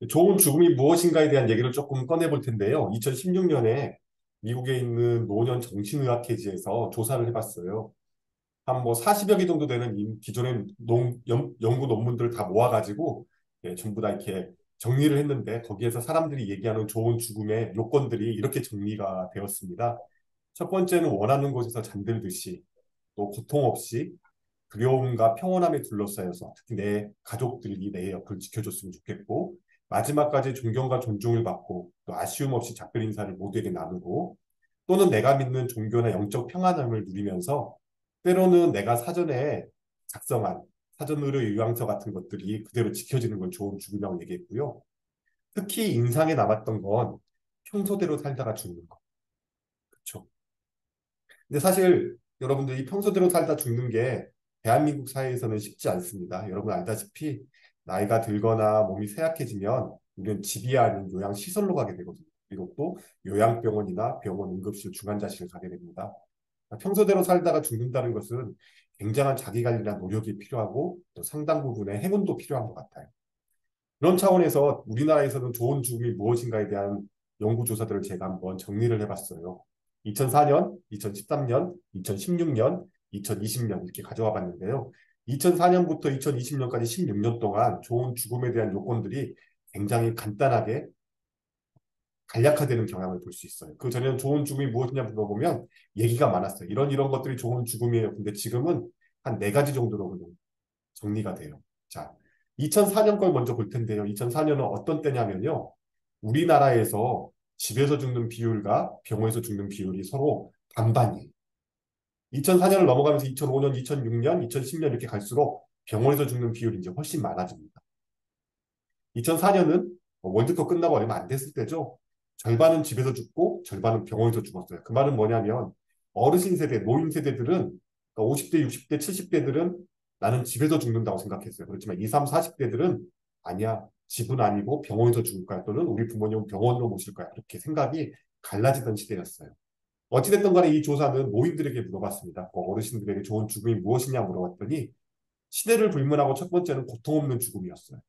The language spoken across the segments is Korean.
좋은 죽음이 무엇인가에 대한 얘기를 조금 꺼내볼 텐데요. 2016년에 미국에 있는 노년 정신의학회지에서 조사를 해봤어요. 한 뭐 40여 개 정도 되는 기존의 연구 논문들을 다 모아가지고 전부 다 이렇게 정리를 했는데 거기에서 사람들이 얘기하는 좋은 죽음의 요건들이 이렇게 정리가 되었습니다. 첫 번째는 원하는 곳에서 잠들듯이 또 고통 없이 두려움과 평온함에 둘러싸여서 특히 내 가족들이 내 옆을 지켜줬으면 좋겠고 마지막까지 존경과 존중을 받고 또 아쉬움 없이 작별 인사를 모두에게 나누고 또는 내가 믿는 종교나 영적 평안함을 누리면서 때로는 내가 사전에 작성한 사전의료 요양서 같은 것들이 그대로 지켜지는 건 좋은 죽음이라고 얘기했고요. 특히 인상에 남았던 건 평소대로 살다가 죽는 거. 그렇죠. 근데 사실 여러분들이 평소대로 살다 죽는 게 대한민국 사회에서는 쉽지 않습니다. 여러분 알다시피 나이가 들거나 몸이 쇠약해지면 우리는 집이 아닌 요양시설로 가게 되거든요. 그리고 또 요양병원이나 병원 응급실 중환자실을 가게 됩니다. 평소대로 살다가 죽는다는 것은 굉장한 자기관리나 노력이 필요하고 또 상당 부분의 행운도 필요한 것 같아요. 그런 차원에서 우리나라에서는 좋은 죽음이 무엇인가에 대한 연구조사들을 제가 한번 정리를 해봤어요. 2004년, 2013년, 2016년, 2020년 이렇게 가져와 봤는데요. 2004년부터 2020년까지 16년 동안 좋은 죽음에 대한 요건들이 굉장히 간단하게 간략화되는 경향을 볼 수 있어요. 그 전에는 좋은 죽음이 무엇이냐 물어보면 얘기가 많았어요. 이런 것들이 좋은 죽음이에요. 근데 지금은 한 네 가지 정도로 그냥 정리가 돼요. 자, 2004년 걸 먼저 볼 텐데요. 2004년은 어떤 때냐면요. 우리나라에서 집에서 죽는 비율과 병원에서 죽는 비율이 서로 반반이에요. 2004년을 넘어가면서 2005년, 2006년, 2010년 이렇게 갈수록 병원에서 죽는 비율이 이제 훨씬 많아집니다. 2004년은 월드컵 끝나고 얼마 안 됐을 때죠. 절반은 집에서 죽고 절반은 병원에서 죽었어요. 그 말은 뭐냐면 어르신 세대, 노인 세대들은 그러니까 50대, 60대, 70대들은 나는 집에서 죽는다고 생각했어요. 그렇지만 20, 30, 40대들은 아니야. 집은 아니고 병원에서 죽을 거야. 또는 우리 부모님은 병원으로 모실 거야. 이렇게 생각이 갈라지던 시대였어요. 어찌됐든 간에 이 조사는 노인들에게 물어봤습니다. 어르신들에게 좋은 죽음이 무엇이냐 물어봤더니 시대를 불문하고 첫 번째는 고통 없는 죽음이었어요.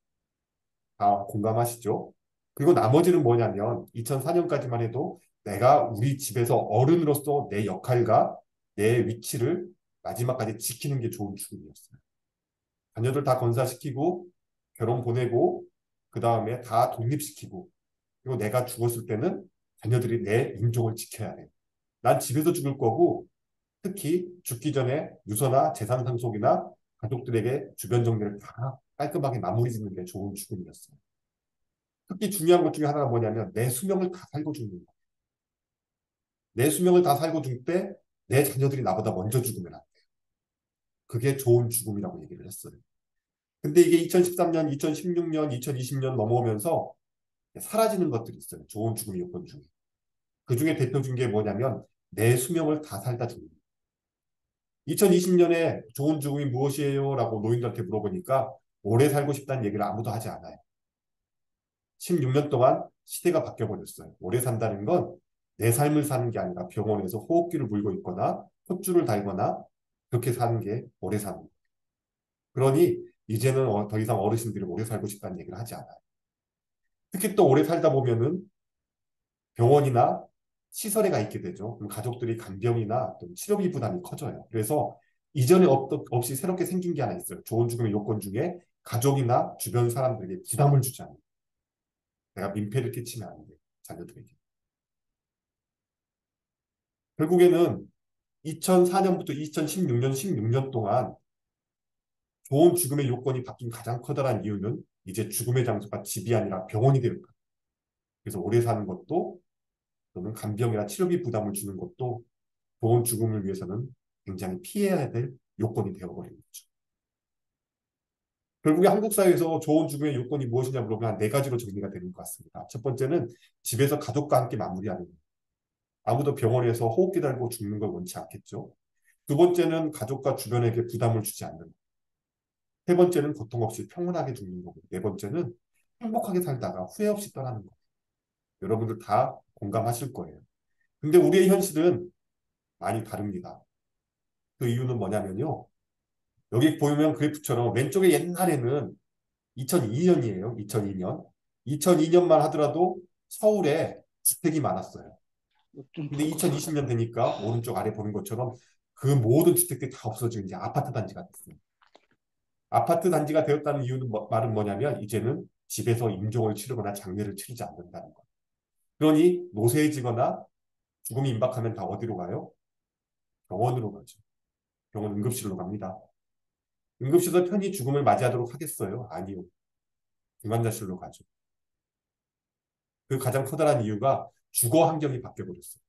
다 공감하시죠? 그리고 나머지는 뭐냐면 2004년까지만 해도 내가 우리 집에서 어른으로서 내 역할과 내 위치를 마지막까지 지키는 게 좋은 죽음이었어요. 자녀들 다 건사시키고 결혼 보내고 그 다음에 다 독립시키고 그리고 내가 죽었을 때는 자녀들이 내 인종을 지켜야 돼. 난 집에서 죽을 거고 특히 죽기 전에 유서나 재산 상속이나 가족들에게 주변 정리를 다 깔끔하게 마무리 짓는 게 좋은 죽음이었어요. 특히 중요한 것 중에 하나가 뭐냐면 내 수명을 다 살고 죽는 거. 내 수명을 다 살고 죽을 때 내 자녀들이 나보다 먼저 죽으면 안 돼. 그게 좋은 죽음이라고 얘기를 했어요. 근데 이게 2013년, 2016년, 2020년 넘어오면서 사라지는 것들이 있어요. 좋은 죽음의 요건 중에. 그 중에 대표적인 게 뭐냐면 내 수명을 다 살다 죽는 거. 2020년에 좋은 죽음이 무엇이에요? 라고 노인들한테 물어보니까 오래 살고 싶다는 얘기를 아무도 하지 않아요. 16년 동안 시대가 바뀌어버렸어요. 오래 산다는 건 내 삶을 사는 게 아니라 병원에서 호흡기를 물고 있거나 콧줄을 달거나 그렇게 사는 게 오래 사는 거예요. 그러니 이제는 더 이상 어르신들이 오래 살고 싶다는 얘기를 하지 않아요. 특히 또 오래 살다 보면은 병원이나 시설에 가 있게 되죠. 그럼 가족들이 간병이나 또 치료비 부담이 커져요. 그래서 이전에 없이 새롭게 생긴 게 하나 있어요. 좋은 죽음의 요건 중에 가족이나 주변 사람들에게 부담을 주지 않는. 내가 민폐를 끼치면 안 돼. 자녀들에게. 결국에는 2004년부터 2016년, 16년 동안 좋은 죽음의 요건이 바뀐 가장 커다란 이유는 이제 죽음의 장소가 집이 아니라 병원이 되는 거예요. 그래서 오래 사는 것도 또는 간병이나 치료비 부담을 주는 것도 좋은 죽음을 위해서는 굉장히 피해야 될 요건이 되어버린 거죠. 결국에 한국 사회에서 좋은 죽음의 요건이 무엇이냐 물어보면 한 네 가지로 정리가 되는 것 같습니다. 첫 번째는 집에서 가족과 함께 마무리하는 것. 아무도 병원에서 호흡기 달고 죽는 걸 원치 않겠죠. 두 번째는 가족과 주변에게 부담을 주지 않는 것. 세 번째는 고통 없이 평온하게 죽는 거고, 네 번째는 행복하게 살다가 후회 없이 떠나는 거. 여러분들 다 공감하실 거예요. 근데 우리의 현실은 많이 다릅니다. 그 이유는 뭐냐면요. 여기 보면 그래프처럼 왼쪽에 옛날에는 2002년이에요. 2002년. 2002년만 하더라도 서울에 주택이 많았어요. 좀 근데 그렇죠. 2020년 되니까 오른쪽 아래 보는 것처럼 그 모든 주택들이 다 없어지고 이제 아파트 단지가 됐어요. 아파트 단지가 되었다는 이유는 말은 뭐냐면 이제는 집에서 임종을 치르거나 장례를 치르지 않는다는 거. 그러니 노쇠해지거나 죽음이 임박하면 다 어디로 가요? 병원으로 가죠. 병원 응급실로 갑니다. 응급실에서 편히 죽음을 맞이하도록 하겠어요? 아니요. 중환자실로 가죠. 그 가장 커다란 이유가 주거 환경이 바뀌어버렸어요.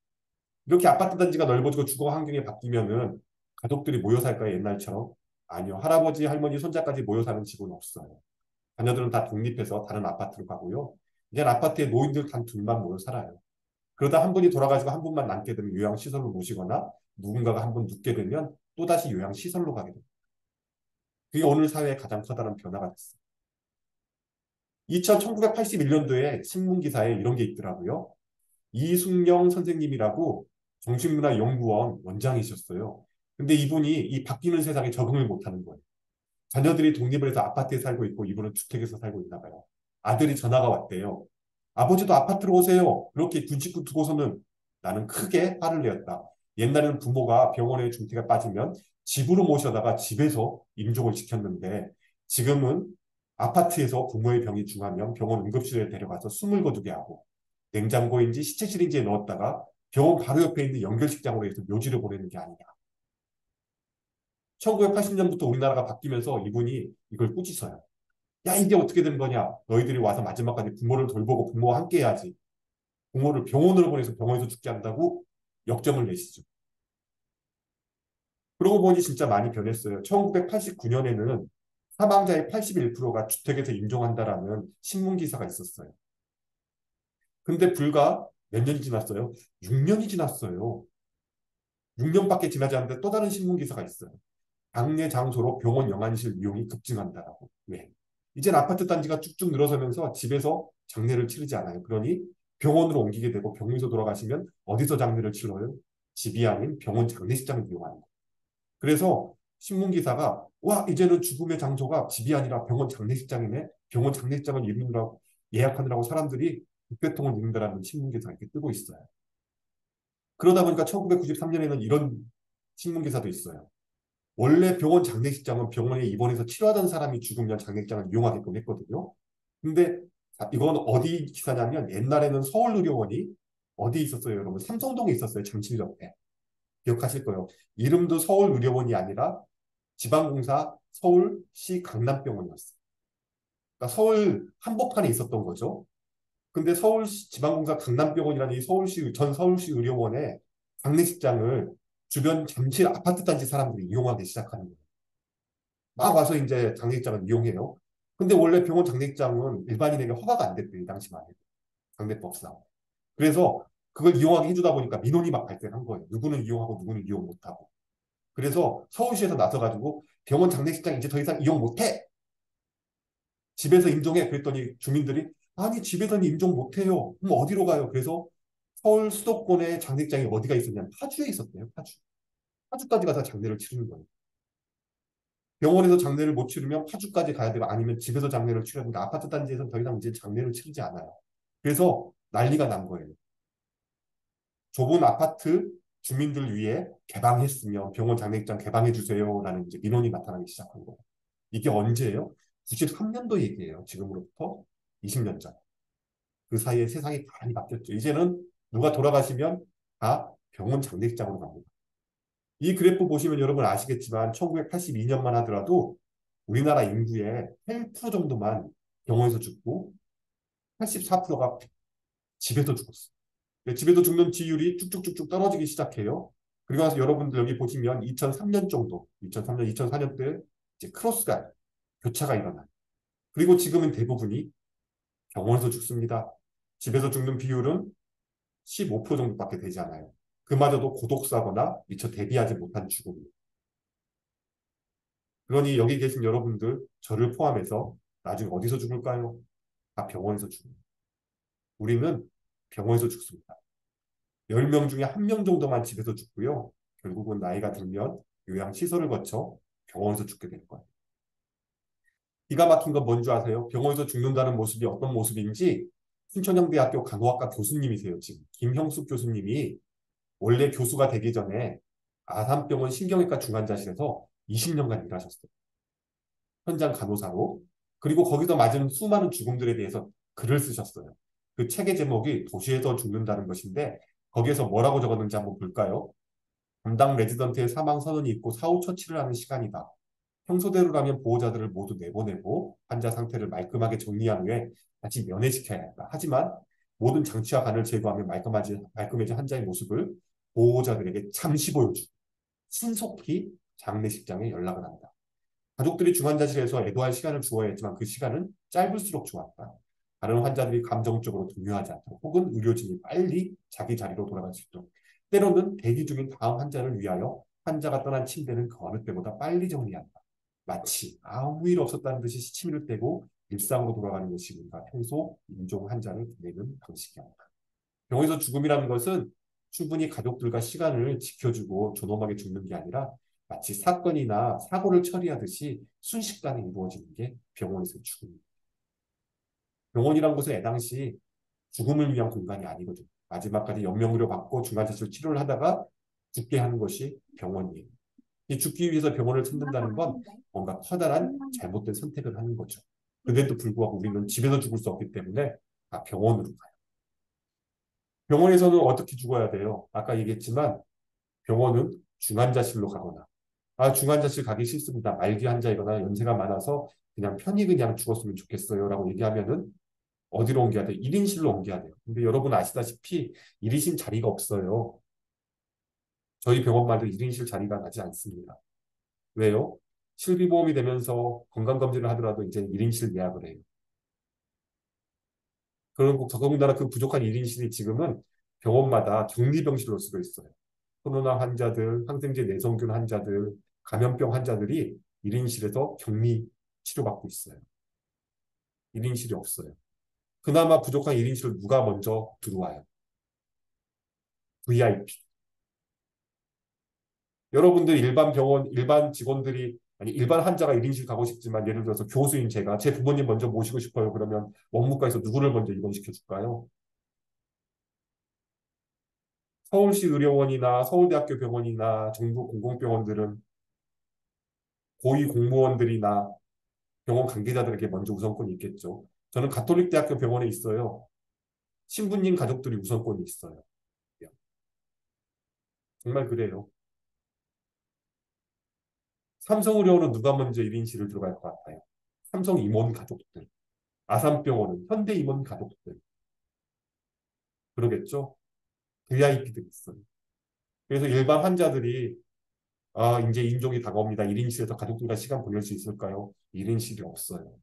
이렇게 아파트 단지가 넓어지고 주거 환경이 바뀌면은 가족들이 모여 살까요? 옛날처럼? 아니요. 할아버지, 할머니, 손자까지 모여 사는 집은 없어요. 자녀들은 다 독립해서 다른 아파트로 가고요. 이제 아파트에 노인들 단 둘만 모여 살아요. 그러다 한 분이 돌아가시고 한 분만 남게 되면 요양시설로 모시거나 누군가가 한 분 눕게 되면 또다시 요양시설로 가게 됩니다. 그게 오늘 사회의 가장 커다란 변화가 됐어요. 1981년도에 신문기사에 이런 게 있더라고요. 이숙영 선생님이라고 정신문화연구원 원장이셨어요. 근데 이분이 이 바뀌는 세상에 적응을 못하는 거예요. 자녀들이 독립을 해서 아파트에 살고 있고 이분은 주택에서 살고 있나 봐요. 아들이 전화가 왔대요. 아버지도 아파트로 오세요. 그렇게 군식구 두고서는 나는 크게 화를 내었다. 옛날에는 부모가 병원에 중태가 빠지면 집으로 모셔다가 집에서 임종을 지켰는데 지금은 아파트에서 부모의 병이 중하면 병원 응급실에 데려가서 숨을 거두게 하고 냉장고인지 시체실인지에 넣었다가 병원 바로 옆에 있는 연결식장으로 해서 묘지를 보내는 게 아니냐. 1980년부터 우리나라가 바뀌면서 이분이 이걸 꾸짖어요. 야, 이게 어떻게 된 거냐? 너희들이 와서 마지막까지 부모를 돌보고 부모와 함께 해야지. 부모를 병원으로 보내서 병원에서 죽게 한다고 역정을 내시죠. 그러고 보니 진짜 많이 변했어요. 1989년에는 사망자의 81%가 주택에서 임종한다라는 신문 기사가 있었어요. 근데 불과 몇 년이 지났어요? 6년이 지났어요. 6년밖에 지나지 않는데 또 다른 신문 기사가 있어요. 당내 장소로 병원 영안실 이용이 급증한다라고. 왜? 이젠 아파트 단지가 쭉쭉 늘어서면서 집에서 장례를 치르지 않아요. 그러니 병원으로 옮기게 되고 병원에서 돌아가시면 어디서 장례를 치러요? 집이 아닌 병원 장례식장을 이용하는 거예요. 그래서 신문 기사가 와 이제는 죽음의 장소가 집이 아니라 병원 장례식장이네. 병원 장례식장을 이루느라고 예약하느라고 사람들이 국회통을 이룬다라는 신문 기사가 이렇게 뜨고 있어요. 그러다 보니까 1993년에는 이런 신문 기사도 있어요. 원래 병원 장례식장은 병원에 입원해서 치료하던 사람이 죽으면 장례식장을 이용하게끔 했거든요. 근데 이건 어디 기사냐면 옛날에는 서울의료원이 어디 있었어요, 여러분? 삼성동에 있었어요, 잠실 옆에. 기억하실 거예요. 이름도 서울의료원이 아니라 지방공사 서울시 강남병원이었어요. 그러니까 서울 한복판에 있었던 거죠. 근데 서울시 지방공사 강남병원이라는 이 전 서울시 의료원의 장례식장을 주변 잠실 아파트 단지 사람들이 이용하기 시작하는 거예요. 막 와서 이제 장례식장을 이용해요. 근데 원래 병원 장례식장은 일반인에게 허가가 안 됐대요. 이 당시만 해도. 장례법상. 그래서 그걸 이용하게 해주다 보니까 민원이 막 발생한 거예요. 누구는 이용하고 누구는 이용 못하고. 그래서 서울시에서 나서가지고 병원 장례식장 이제 더 이상 이용 못해. 집에서 임종해. 그랬더니 주민들이 아니 집에서는 임종 못해요. 그럼 어디로 가요? 그래서 서울 수도권의 장례식장이 어디가 있었냐면 파주에 있었대요. 파주. 파주까지 가서 장례를 치르는 거예요. 병원에서 장례를 못 치르면 파주까지 가야 되고 아니면 집에서 장례를 치러야 되는데 아파트 단지에서는 더 이상 이제 장례를 치르지 않아요. 그래서 난리가 난 거예요. 좁은 아파트 주민들 위해 개방했으면 병원 장례식장 개방해 주세요라는 이제 민원이 나타나기 시작한 거예요. 이게 언제예요? 93년도 얘기예요. 지금으로부터 20년 전. 그 사이에 세상이 많이 바뀌었죠. 이제는 누가 돌아가시면 다 병원 장례식장으로 갑니다. 이 그래프 보시면 여러분 아시겠지만 1982년만 하더라도 우리나라 인구의 8% 정도만 병원에서 죽고 84%가 집에서 죽었어요. 집에서 죽는 지율이 쭉쭉쭉쭉 떨어지기 시작해요. 그리고 나서 여러분들 여기 보시면 2003년 정도, 2003년, 2004년 때 이제 크로스가 교차가 일어나요. 그리고 지금은 대부분이 병원에서 죽습니다. 집에서 죽는 비율은 15% 정도밖에 되지 않아요. 그마저도 고독사거나 미처 대비하지 못한 죽음이에요. 그러니 여기 계신 여러분들, 저를 포함해서 나중에 어디서 죽을까요? 다 병원에서 죽습니다. 우리는 병원에서 죽습니다. 10명 중에 1명 정도만 집에서 죽고요. 결국은 나이가 들면 요양시설을 거쳐 병원에서 죽게 되는 거예요. 기가 막힌 건 뭔지 아세요? 병원에서 죽는다는 모습이 어떤 모습인지 순천향대학교 간호학과 교수님이세요, 지금. 김형숙 교수님이 원래 교수가 되기 전에 아산병원 신경외과 중환자실에서 20년간 일하셨어요. 현장 간호사로. 그리고 거기서 맞은 수많은 죽음들에 대해서 글을 쓰셨어요. 그 책의 제목이 도시에서 죽는다는 것인데 거기에서 뭐라고 적었는지 한번 볼까요? 담당 레지던트의 사망 선언이 있고 사후 처치를 하는 시간이다. 평소대로라면 보호자들을 모두 내보내고 환자 상태를 말끔하게 정리한 후에 다시 면회시켜야 한다. 하지만 모든 장치와 관을 제거하며 말끔해진 환자의 모습을 보호자들에게 잠시 보여주고 신속히 장례식장에 연락을 한다. 가족들이 중환자실에서 애도할 시간을 주어야 했지만 그 시간은 짧을수록 좋았다. 다른 환자들이 감정적으로 동요하지 않도록 혹은 의료진이 빨리 자기 자리로 돌아갈 수 있도록 때로는 대기 중인 다음 환자를 위하여 환자가 떠난 침대는 그 어느 때보다 빨리 정리한다. 마치 아무 일 없었다는 듯이 시치미를 떼고 일상으로 돌아가는 것이 우리가 평소 인종 환자를 보내는 방식이었다. 병원에서 죽음이라는 것은 충분히 가족들과 시간을 지켜주고 존엄하게 죽는 게 아니라 마치 사건이나 사고를 처리하듯이 순식간에 이루어지는 게 병원에서의 죽음입니다. 병원이란 곳은 애당시 죽음을 위한 공간이 아니거든요. 마지막까지 연명의료 받고 중환자실 치료를 하다가 죽게 하는 것이 병원이에요. 이 죽기 위해서 병원을 찾는다는 건 뭔가 커다란 잘못된 선택을 하는 거죠. 그런데도 불구하고 우리는 집에서 죽을 수 없기 때문에 병원으로 가요. 병원에서는 어떻게 죽어야 돼요? 아까 얘기했지만 병원은 중환자실로 가거나 중환자실 가기 싫습니다. 말기 환자이거나 연세가 많아서 그냥 편히 그냥 죽었으면 좋겠어요 라고 얘기하면은 어디로 옮겨야 돼요? 1인실로 옮겨야 돼요. 근데 여러분 아시다시피 1인실 자리가 없어요. 저희 병원말도 1인실 자리가 나지 않습니다. 왜요? 실비보험이 되면서 건강검진을 하더라도 이제 1인실 예약을 해요. 그런 더더군다나 그 부족한 1인실이 지금은 병원마다 격리병실로 쓰고 있어요. 코로나 환자들, 항생제 내성균 환자들, 감염병 환자들이 1인실에서 격리 치료받고 있어요. 1인실이 없어요. 그나마 부족한 1인실을 누가 먼저 들어와요? VIP. 여러분들 일반 병원, 일반 직원들이, 아니, 일반 환자가 1인실 가고 싶지만, 예를 들어서 교수인 제가 제 부모님 먼저 모시고 싶어요. 그러면 원무과에서 누구를 먼저 입원시켜 줄까요? 서울시 의료원이나 서울대학교 병원이나 정부 공공병원들은 고위 공무원들이나 병원 관계자들에게 먼저 우선권이 있겠죠. 저는 가톨릭대학교 병원에 있어요. 신부님 가족들이 우선권이 있어요. 정말 그래요. 삼성의료원은 누가 먼저 1인실을 들어갈 것 같아요? 삼성 임원 가족들. 아산병원은 현대 임원 가족들. 그러겠죠? VIP들이 있어요. 그래서 일반 환자들이 이제 인종이 다가옵니다. 1인실에서 가족들과 시간 보낼 수 있을까요? 1인실이 없어요.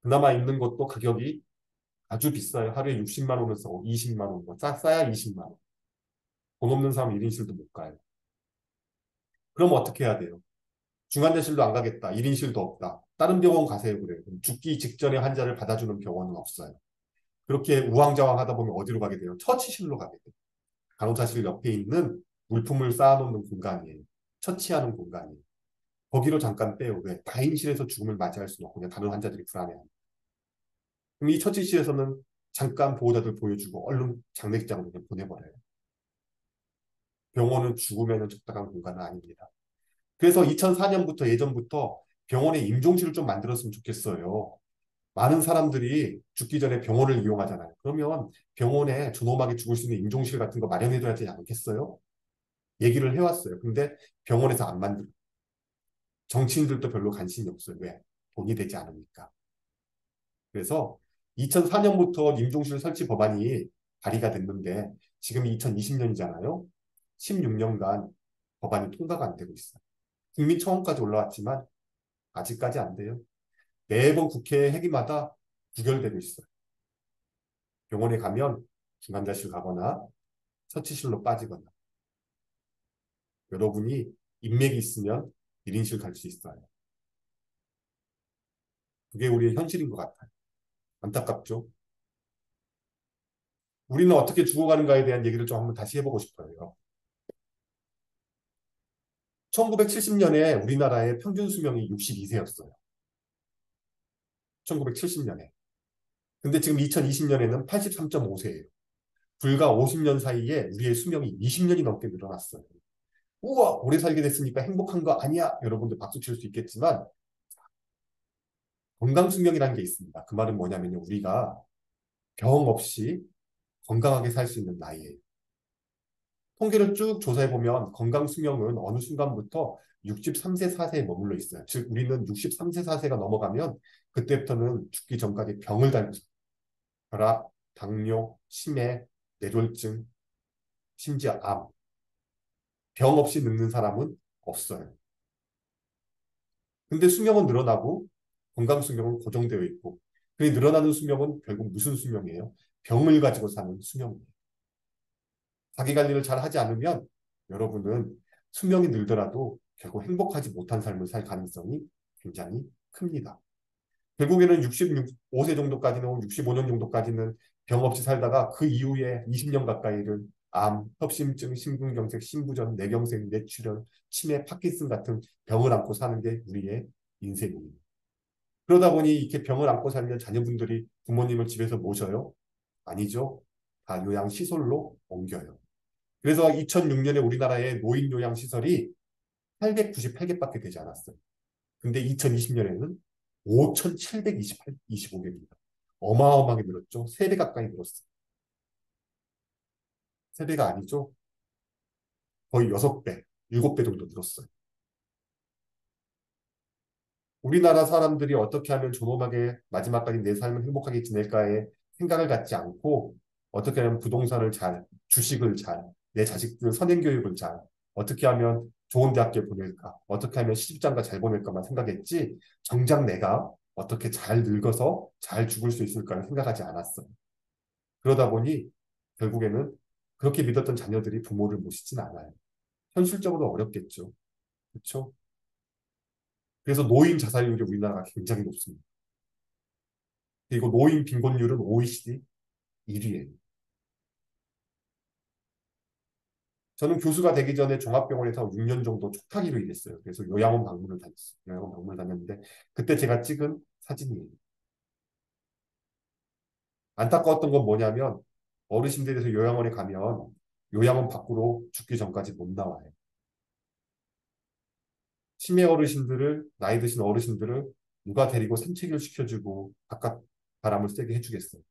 그나마 있는 것도 가격이 아주 비싸요. 하루에 60만 원을 쓰고 20만 원, 싸야 20만 원. 돈 없는 사람 1인실도 못 가요. 그럼 어떻게 해야 돼요? 중환자실도 안 가겠다. 1인실도 없다. 다른 병원 가세요. 그래요. 죽기 직전에 환자를 받아주는 병원은 없어요. 그렇게 우왕좌왕 하다 보면 어디로 가게 돼요? 처치실로 가게 돼요. 간호사실 옆에 있는 물품을 쌓아놓는 공간이에요. 처치하는 공간이에요. 거기로 잠깐 빼요. 왜? 다인실에서 죽음을 맞이할 수는 없고 그냥 다른 환자들이 불안해요. 그럼 이 처치실에서는 잠깐 보호자들 보여주고 얼른 장례식장으로 그냥 보내버려요. 병원은 죽으면 적당한 공간은 아닙니다. 그래서 2004년부터 예전부터 병원에 임종실을 좀 만들었으면 좋겠어요. 많은 사람들이 죽기 전에 병원을 이용하잖아요. 그러면 병원에 존엄하게 죽을 수 있는 임종실 같은 거 마련해둬야 되지 않겠어요? 얘기를 해왔어요. 근데 병원에서 안 만들어요. 정치인들도 별로 관심이 없어요. 왜? 돈이 되지 않으니까. 그래서 2004년부터 임종실 설치 법안이 발의가 됐는데 지금 2020년이잖아요. 16년간 법안이 통과가 안 되고 있어요. 국민청원까지 올라왔지만 아직까지 안 돼요. 매번 국회 회기마다 부결되고 있어요. 병원에 가면 중환자실 가거나 처치실로 빠지거나 여러분이 인맥이 있으면 1인실 갈 수 있어요. 그게 우리의 현실인 것 같아요. 안타깝죠? 우리는 어떻게 죽어가는가에 대한 얘기를 좀 한번 다시 해보고 싶어요. 1970년에 우리나라의 평균 수명이 62세였어요. 1970년에. 근데 지금 2020년에는 83.5세예요. 불과 50년 사이에 우리의 수명이 20년이 넘게 늘어났어요. 우와, 오래 살게 됐으니까 행복한 거 아니야? 여러분들 박수 칠 수 있겠지만 건강 수명이라는 게 있습니다. 그 말은 뭐냐면요. 우리가 병 없이 건강하게 살 수 있는 나이예요. 통계를 쭉 조사해 보면 건강 수명은 어느 순간부터 63세, 4세에 머물러 있어요. 즉 우리는 63세, 4세가 넘어가면 그때부터는 죽기 전까지 병을 달고 있어요. 혈압, 당뇨, 치매, 뇌졸중, 심지어 암. 병 없이 늙는 사람은 없어요. 근데 수명은 늘어나고 건강 수명은 고정되어 있고 그 늘어나는 수명은 결국 무슨 수명이에요? 병을 가지고 사는 수명이에요. 자기 관리를 잘 하지 않으면 여러분은 수명이 늘더라도 결국 행복하지 못한 삶을 살 가능성이 굉장히 큽니다. 결국에는 65세 정도까지는 65년 정도까지는 병 없이 살다가 그 이후에 20년 가까이를 암, 협심증, 심근경색, 심부전, 뇌경색, 뇌출혈, 치매, 파킨슨 같은 병을 안고 사는 게 우리의 인생입니다. 그러다 보니 이렇게 병을 안고 살면 자녀분들이 부모님을 집에서 모셔요? 아니죠. 다 요양시설로 옮겨요. 그래서 2006년에 우리나라의 노인 요양시설이 898개밖에 되지 않았어요. 근데 2020년에는 5,725개입니다. 어마어마하게 늘었죠. 3배 가까이 늘었어요. 3배가 아니죠. 거의 6배, 7배 정도 늘었어요. 우리나라 사람들이 어떻게 하면 존엄하게 마지막까지 내 삶을 행복하게 지낼까에 생각을 갖지 않고 어떻게 하면 부동산을 잘, 주식을 잘, 내 자식들 선행교육을 잘, 어떻게 하면 좋은 대학교 보낼까, 어떻게 하면 시집장가 잘 보낼까만 생각했지 정작 내가 어떻게 잘 늙어서 잘 죽을 수 있을까를 생각하지 않았어요. 그러다 보니 결국에는 그렇게 믿었던 자녀들이 부모를 모시진 않아요. 현실적으로 어렵겠죠. 그렇죠? 그래서 노인 자살률이 우리나라가 굉장히 높습니다. 그리고 노인 빈곤율은 OECD 1위예요. 저는 교수가 되기 전에 종합병원에서 6년 정도 촉탁이로 일했어요. 그래서 요양원 방문을 다녔어요. 요양원 방문을 다녔는데 그때 제가 찍은 사진이에요. 안타까웠던 건 뭐냐면 어르신들에서 요양원에 가면 요양원 밖으로 죽기 전까지 못 나와요. 치매 어르신들을 나이 드신 어르신들을 누가 데리고 산책을 시켜주고 바깥 바람을 쐬게 해주겠어요.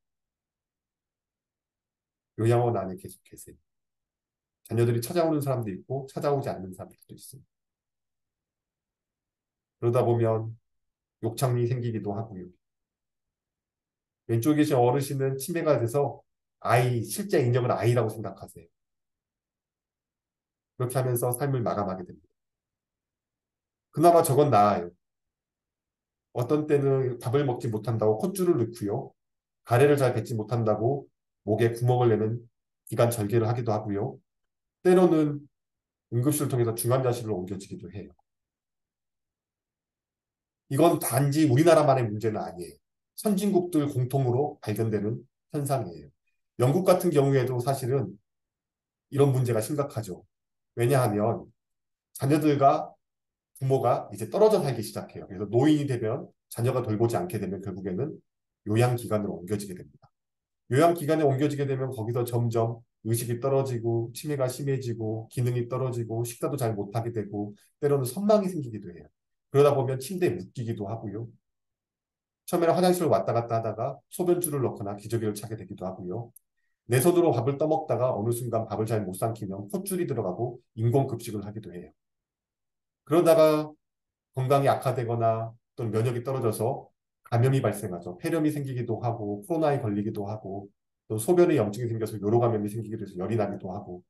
요양원 안에 계속 계세요. 자녀들이 찾아오는 사람도 있고 찾아오지 않는 사람들도 있어요. 그러다 보면 욕창이 생기기도 하고요. 왼쪽에 계신 어르신은 치매가 돼서 아이, 실제 인형을 아이라고 생각하세요. 그렇게 하면서 삶을 마감하게 됩니다. 그나마 저건 나아요. 어떤 때는 밥을 먹지 못한다고 콧줄을 넣고요. 가래를 잘 뱉지 못한다고 목에 구멍을 내는 기관 절개를 하기도 하고요. 때로는 응급실을 통해서 중환자실로 옮겨지기도 해요. 이건 단지 우리나라만의 문제는 아니에요. 선진국들 공통으로 발견되는 현상이에요. 영국 같은 경우에도 사실은 이런 문제가 심각하죠. 왜냐하면 자녀들과 부모가 이제 떨어져 살기 시작해요. 그래서 노인이 되면 자녀가 돌보지 않게 되면 결국에는 요양기관으로 옮겨지게 됩니다. 요양기관에 옮겨지게 되면 거기서 점점 의식이 떨어지고 치매가 심해지고 기능이 떨어지고 식사도 잘 못하게 되고 때로는 선망이 생기기도 해요. 그러다 보면 침대에 묶이기도 하고요. 처음에는 화장실을 왔다 갔다 하다가 소변줄을 넣거나 기저귀를 차게 되기도 하고요. 내 손으로 밥을 떠먹다가 어느 순간 밥을 잘 못 삼키면 콧줄이 들어가고 인공급식을 하기도 해요. 그러다가 건강이 악화되거나 또는 면역이 떨어져서 감염이 발생하죠. 폐렴이 생기기도 하고 코로나에 걸리기도 하고 또 소변에 염증이 생겨서 요로감염이 생기기도 해서 열이 나기도 하고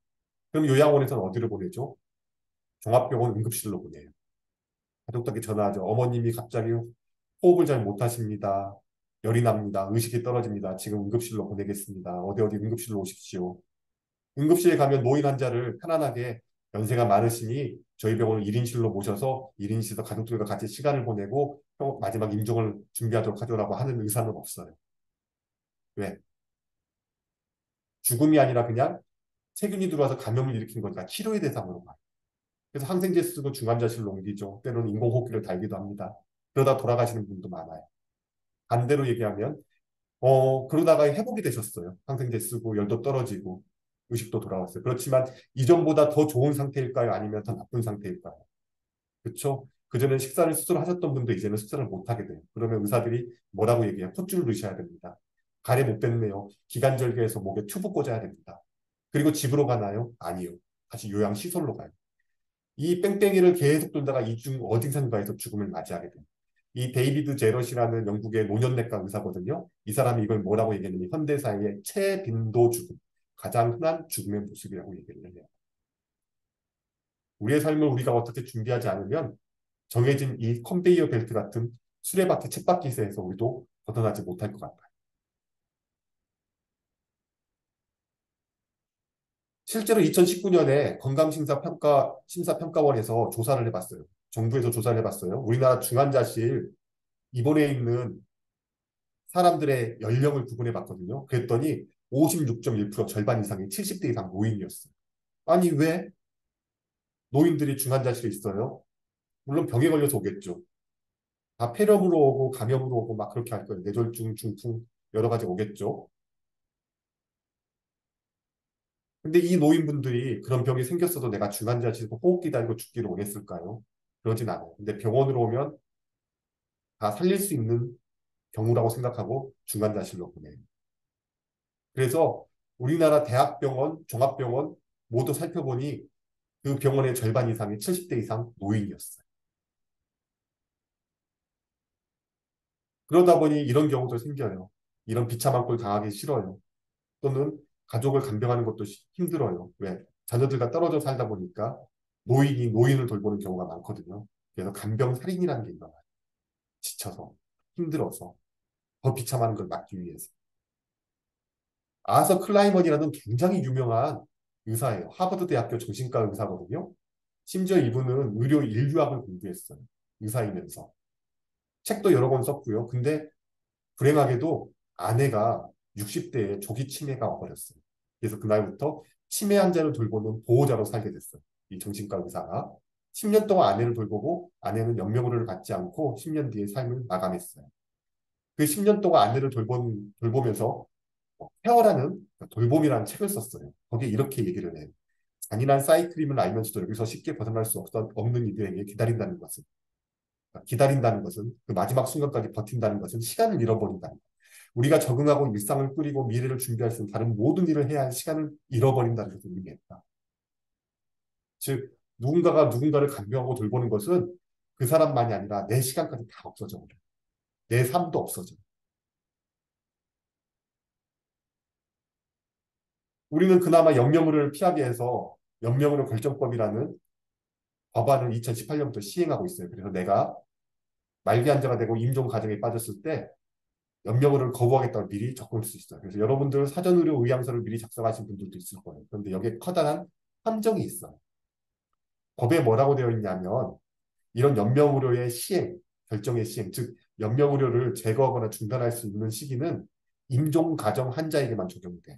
그럼 요양원에서는 어디로 보내죠? 종합병원 응급실로 보내요. 가족들에게 전화하죠. 어머님이 갑자기 호흡을 잘 못하십니다. 열이 납니다. 의식이 떨어집니다. 지금 응급실로 보내겠습니다. 어디 어디 응급실로 오십시오. 응급실에 가면 노인 환자를 편안하게 연세가 많으시니 저희 병원을 1인실로 모셔서 1인실에서 가족들과 같이 시간을 보내고 마지막 임종을 준비하도록 하죠라고 하는 의사는 없어요. 왜? 죽음이 아니라 그냥 세균이 들어와서 감염을 일으킨 거니까 치료의 대상으로 가요. 그래서 항생제 쓰고 중환자실로 옮기죠. 때로는 인공호흡기를 달기도 합니다. 그러다 돌아가시는 분도 많아요. 반대로 얘기하면 그러다가 회복이 되셨어요. 항생제 쓰고 열도 떨어지고 의식도 돌아왔어요. 그렇지만 이전보다 더 좋은 상태일까요? 아니면 더 나쁜 상태일까요? 그렇죠? 그전에 식사를 스스로 하셨던 분도 이제는 식사를 못 하게 돼요. 그러면 의사들이 뭐라고 얘기해요? 콧줄을 넣으셔야 됩니다. 가래 못 뺐네요. 기관절개에서 목에 튜브 꽂아야 됩니다. 그리고 집으로 가나요? 아니요. 다시 요양시설로 가요. 이 뺑뺑이를 계속 돌다가 이중 어디선가에서 죽음을 맞이하게 돼요. 이 데이비드 제럿이라는 영국의 노년내과 의사거든요. 이 사람이 이걸 뭐라고 얘기했냐면 현대사회의 최빈도 죽음, 가장 흔한 죽음의 모습이라고 얘기를 해요. 우리의 삶을 우리가 어떻게 준비하지 않으면 정해진 이 컨베이어 벨트 같은 수레바퀴, 쳇바퀴에서 우리도 벗어나지 못할 것 같아요. 실제로 2019년에 건강심사평가원에서 조사를 해봤어요. 정부에서 조사를 해봤어요. 우리나라 중환자실 입원해 있는 사람들의 연령을 구분해 봤거든요. 그랬더니 56.1% 절반 이상이 70대 이상 노인이었어요. 아니 왜 노인들이 중환자실에 있어요? 물론 병에 걸려서 오겠죠. 다 폐렴으로 오고 감염으로 오고 막 그렇게 할 거예요. 뇌졸중, 중풍 여러 가지 오겠죠. 근데 이 노인분들이 그런 병이 생겼어도 내가 중환자실에서 호흡기 달고 죽기를 원했을까요? 그러진 않아요. 근데 병원으로 오면 다 살릴 수 있는 경우라고 생각하고 중환자실로 보내요. 그래서 우리나라 대학병원, 종합병원 모두 살펴보니 그 병원의 절반 이상이 70대 이상 노인이었어요. 그러다 보니 이런 경우도 생겨요. 이런 비참한 꼴 당하기 싫어요. 또는 가족을 간병하는 것도 힘들어요. 왜? 자녀들과 떨어져 살다 보니까 노인이 노인을 돌보는 경우가 많거든요. 그래서 간병살인이라는 게 일어나요. 지쳐서, 힘들어서, 더 비참한 걸 막기 위해서. 아서 클라이먼이라는 굉장히 유명한 의사예요. 하버드 대학교 정신과 의사거든요. 심지어 이분은 의료 인류학을 공부했어요. 의사이면서. 책도 여러 권 썼고요. 근데 불행하게도 아내가 60대에 조기 치매가 와버렸어요. 그래서 그날부터 치매 환자를 돌보는 보호자로 살게 됐어요. 이 정신과 의사가. 10년 동안 아내를 돌보고 아내는 연명의료를 받지 않고 10년 뒤에 삶을 마감했어요. 그 10년 동안 아내를 돌보면서 케어라는 돌봄이라는 책을 썼어요. 거기에 이렇게 얘기를 해요. 잔인한 사이클임을 알면서도 여기서 쉽게 벗어날 수 없는 이들에게 기다린다는 것은 그 마지막 순간까지 버틴다는 것은 시간을 잃어버린다는 것. 우리가 적응하고 일상을 꾸리고 미래를 준비할 수 있는 다른 모든 일을 해야 할 시간을 잃어버린다는 것을 의미했다. 즉 누군가가 누군가를 간병하고 돌보는 것은 그 사람만이 아니라 내 시간까지 다 없어져 버려요. 내 삶도 없어져. 우리는 그나마 연명의료를 피하기 위해서 연명의료 결정법이라는 법안을 2018년부터 시행하고 있어요. 그래서 내가 말기 환자가 되고 임종 과정에 빠졌을 때 연명을 거부하겠다고 미리 적을 수 있어요. 그래서 여러분들 사전의료 의향서를 미리 작성하신 분들도 있을 거예요. 그런데 여기에 커다란 함정이 있어요. 법에 뭐라고 되어 있냐면 이런 연명의료의 시행, 결정의 시행, 즉 연명의료를 제거하거나 중단할 수 있는 시기는 임종 가정 환자에게만 적용이 돼요.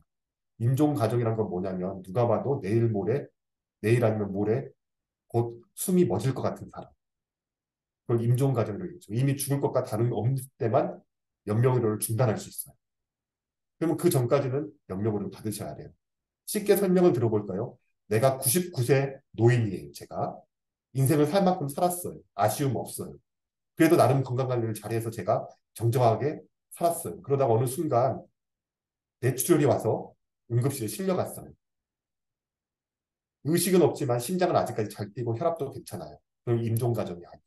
임종 가정이란 건 뭐냐면 누가 봐도 내일 모레, 내일 아니면 모레 곧 숨이 멎을 것 같은 사람. 그걸 임종 가정이라고 했죠. 이미 죽을 것과 다른 없을 때만 연명의료를 중단할 수 있어요. 그러면 그 전까지는 연명의료를 받으셔야 돼요. 쉽게 설명을 들어볼까요? 내가 99세 노인이에요. 제가 인생을 살 만큼 살았어요. 아쉬움 없어요. 그래도 나름 건강관리를 잘해서 제가 정정하게 살았어요. 그러다가 어느 순간 뇌출혈이 와서 응급실에 실려갔어요. 의식은 없지만 심장은 아직까지 잘 뛰고 혈압도 괜찮아요. 그럼 임종 가정이 아니에요.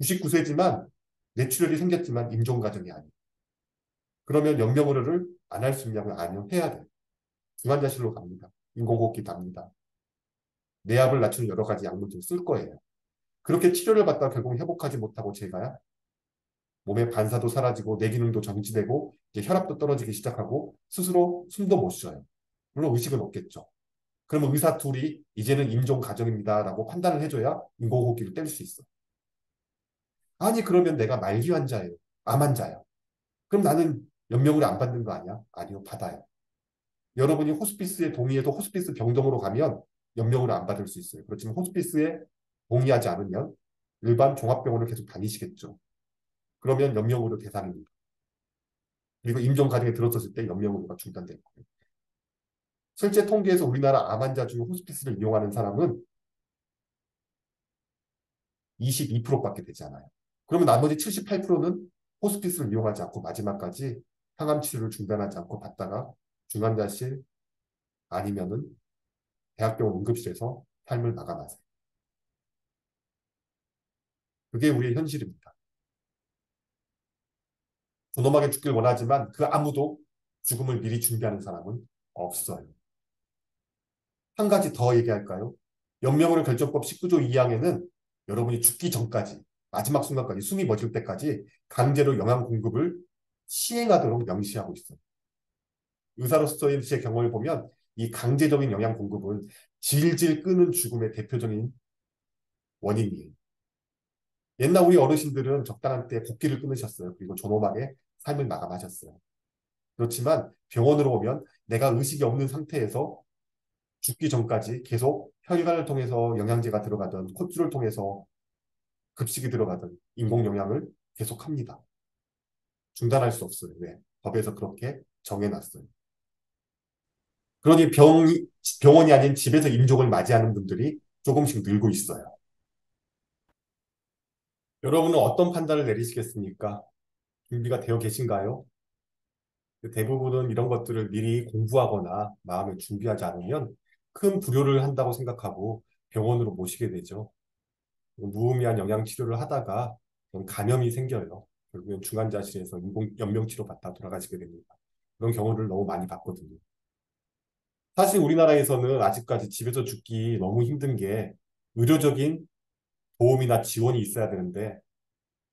99세지만 뇌출혈이 생겼지만 임종 가정이 아니에요. 그러면 연명의료를 안 할 수 있냐고요? 아니요. 해야 돼요. 중환자실로 갑니다. 인공호흡기 답니다. 뇌압을 낮추는 여러 가지 약물들을 쓸 거예요. 그렇게 치료를 받다가 결국 회복하지 못하고 제가 몸의 반사도 사라지고 뇌 기능도 정지되고 이제 혈압도 떨어지기 시작하고 스스로 숨도 못 쉬어요. 물론 의식은 없겠죠. 그러면 의사 둘이 이제는 임종 가정입니다라고 판단을 해줘야 인공호흡기를 뗄 수 있어. 아니 그러면 내가 말기 환자예요. 암 환자야. 그럼 나는 연명을 안 받는 거 아니야? 아니요, 받아요. 여러분이 호스피스에 동의해도 호스피스 병동으로 가면 연명을 안 받을 수 있어요. 그렇지만 호스피스에 동의하지 않으면 일반 종합병원을 계속 다니시겠죠. 그러면 연명의료 대상입니다. 그리고 임종 과정에 들어섰을 때 연명의료가 중단되는 거예요. 실제 통계에서 우리나라 암 환자 중 호스피스를 이용하는 사람은 22%밖에 되지 않아요. 그러면 나머지 78%는 호스피스를 이용하지 않고 마지막까지 항암 치료를 중단하지 않고 받다가 중환자실 아니면은 대학병원 응급실에서 삶을 마감하세요. 그게 우리의 현실입니다. 존엄하게 죽길 원하지만 그 아무도 죽음을 미리 준비하는 사람은 없어요. 한 가지 더 얘기할까요? 연명의료 결정법 19조 2항에는 여러분이 죽기 전까지 마지막 순간까지 숨이 멎을 때까지 강제로 영양 공급을 시행하도록 명시하고 있어요. 의사로서의 제 경험을 보면 이 강제적인 영양 공급은 질질 끄는 죽음의 대표적인 원인이에요. 옛날 우리 어르신들은 적당한 때 복기를 끊으셨어요. 그리고 존엄하게 삶을 마감하셨어요. 그렇지만 병원으로 오면 내가 의식이 없는 상태에서 죽기 전까지 계속 혈관을 통해서 영양제가 들어가든 콧줄을 통해서 급식이 들어가든 인공 영양을 계속합니다. 중단할 수 없어요. 왜? 법에서 그렇게 정해놨어요. 그러니 병원이 아닌 집에서 임종을 맞이하는 분들이 조금씩 늘고 있어요. 여러분은 어떤 판단을 내리시겠습니까? 준비가 되어 계신가요? 대부분은 이런 것들을 미리 공부하거나 마음을 준비하지 않으면 큰 불효를 한다고 생각하고 병원으로 모시게 되죠. 무의미한 영양치료를 하다가 감염이 생겨요. 결국엔 중환자실에서 연명치료 받다 돌아가시게 됩니다. 그런 경우를 너무 많이 봤거든요. 사실 우리나라에서는 아직까지 집에서 죽기 너무 힘든 게 의료적인 도움이나 지원이 있어야 되는데